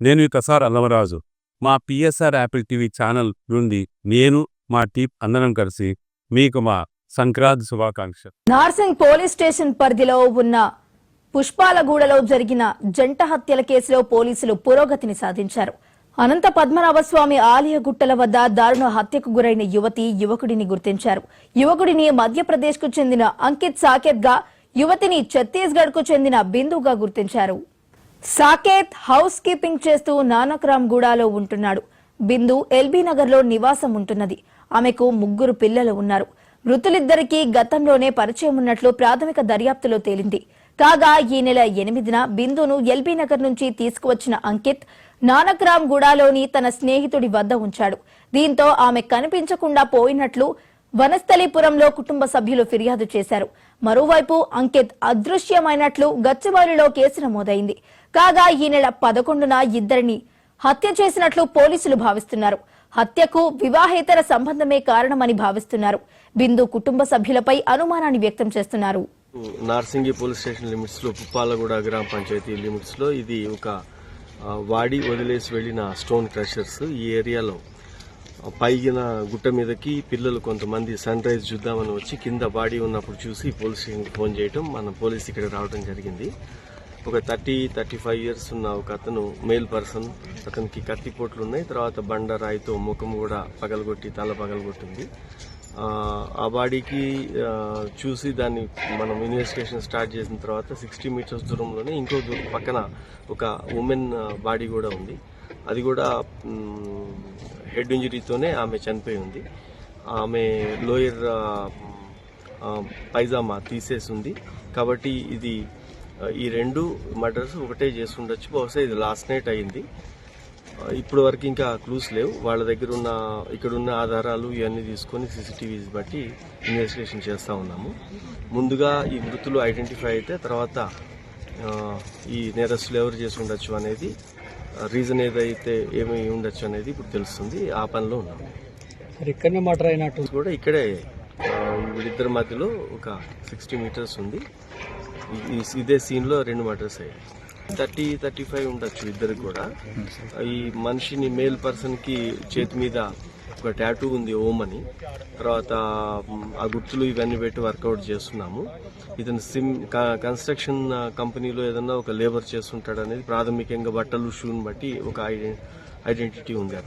నేను కసార్ అల్లమరాజు. మా PSR Apple TV channel నుండి నేను మా టీం అందరం కలిసి మీకు మా సంక్రాంతి శుభాకాంక్షలు. నార్సింగ్ పోలీస్ స్టేషన్ పరిధిలో ఉన్న పుష్పాలగూడలో జరిగిన జంట హత్యల కేసులో పోలీసులు పురోగతిని సాధించారు. అనంత పద్మనాభస్వామి ఆలయ గుట్టల వద్ద దారుణ హత్యకు గురైన యువకుడిని గుర్తించారు. యువకుడిని మధ్యప్రదేశ్ కు చెందిన అంకిత్ సాకేత్ గా, యువతిని ఛత్తీస్గఢ్ కు చెందిన బిందుగా గుర్తించారు. సాకేత్ హౌస్ కీపింగ్ చేస్తూ నానక్రామ్ గూడాలో ఉంటున్నాడు. బిందు ఎల్బీ నగర్ లో నివాసం ఉంటున్నది. ఆమెకు 3 పిల్లలు ఉన్నారు. మృతులిద్దరికీ గతంలోనే పరిచయం ఉన్నట్లు ప్రాథమిక దర్యాప్తులో తేలింది. కాగా ఈ నెల 8న బిందును ఎల్బీ నగర్ నుంచి తీసుకువచ్చిన అంకిత్ నానక్రామ్ గూడాలోని తన స్నేహితుడి వద్ద ఉంచాడు. దీంతో ఆమె కనిపించకుండా పోయినట్లు వనస్థలీపురంలో కుటుంబ సభ్యులు ఫిర్యాదు చేశారు. మరోవైపు అంకిత్ అదృశ్యమైనట్లు గచ్చిబౌలిలో కేసు నమోదైంది. కాగా ఈ నెల 11న ఇద్దరిని హత్య చేసినట్లు పోలీసులు భావిస్తున్నారు. హత్యకు వివాహేతర సంబంధమే కారణమని భావిస్తున్నారు. బిందు కుటుంబ సభ్యులపై అనుమానాన్ని వ్యక్తం చేస్తున్నారు. నార్సింగి పోలీస్ స్టేషన్ లిమిట్స్ లో పుప్పాలగూడ గ్రామ పంచాయతీ లిమిట్స్ లో ఇది ఒక వాడి వదిలేసి వెళ్లిన స్టోన్ క్రషర్స్. ఈ ఏరియాలో పైన గుట్ట మీదకి పిల్లలు కొంతమంది సన్ రైజ్ చూద్దామని వచ్చి కింద బాడీ ఉన్నప్పుడు చూసి పోలీస్ స్టేషన్కి ఫోన్ చేయటం, మన పోలీస్ ఇక్కడ రావడం జరిగింది. ఒక 30-35 ఇయర్స్ ఉన్న ఒక అతను మేల్ పర్సన్, అతనికి కత్తిపోట్లు ఉన్నాయి. తర్వాత బండ రాయితో ముఖం కూడా పగలగొట్టి తల పగలగొట్టింది. ఆ బాడీకి చూసి దాన్ని మనం ఇన్వెస్టిగేషన్ స్టార్ట్ చేసిన తర్వాత 60 మీటర్స్ దూరంలోనే ఇంకో పక్కన ఒక ఉమెన్ బాడీ కూడా ఉంది. అది కూడా హెడ్ ఇంజరీతోనే ఆమె చనిపోయి ఉంది. ఆమె లోయర్ పైజామా తీసేసి ఉంది. కాబట్టి ఇది ఈ 2 మర్డర్స్ ఒకటే చేసి ఉండొచ్చు. బహుశా ఇది లాస్ట్ నైట్ అయింది. ఇప్పటి వరకు ఇంకా క్లూస్ లేవు. వాళ్ళ దగ్గర ఉన్న ఇక్కడున్న ఆధారాలు ఇవన్నీ తీసుకొని సీసీటీవీస్ బట్టి ఇన్వెస్టిగేషన్ చేస్తూ ఉన్నాము. ముందుగా ఈ మృతులు ఐడెంటిఫై అయితే తర్వాత ఈ నేరస్తులు ఎవరు చేసి ఉండొచ్చు అనేది, రీజన్ ఏదైతే ఏమి ఉండొచ్చు అనేది ఇప్పుడు తెలుస్తుంది. ఆ పనిలో ఉన్నాము. ఇక్కడనే మర్డర్ అయినట్టు కూడా ఇక్కడే వీళ్ళిద్దరి మధ్యలో ఒక 60 మీటర్స్ ఉంది. ఇదే సీన్ లో 2 మర్డర్స్ అయ్యాయి. 30-35 ఉండొచ్చు ఇద్దరికి కూడా. ఈ మనిషిని మేల్ పర్సన్ కి చేతి మీద ఒక టాటూ ఉంది, ఓం అని. తర్వాత ఆ గుర్తులు ఇవన్నీ పెట్టి వర్కౌట్ చేస్తున్నాము. ఇతను కన్స్ట్రక్షన్ కంపెనీలో ఏదన్నా ఒక లేబర్ చేస్తుంటాడు అనేది ప్రాథమికంగా బట్టలు షూని బట్టి ఒక ఐడెంటిటీ ఉంది అతను.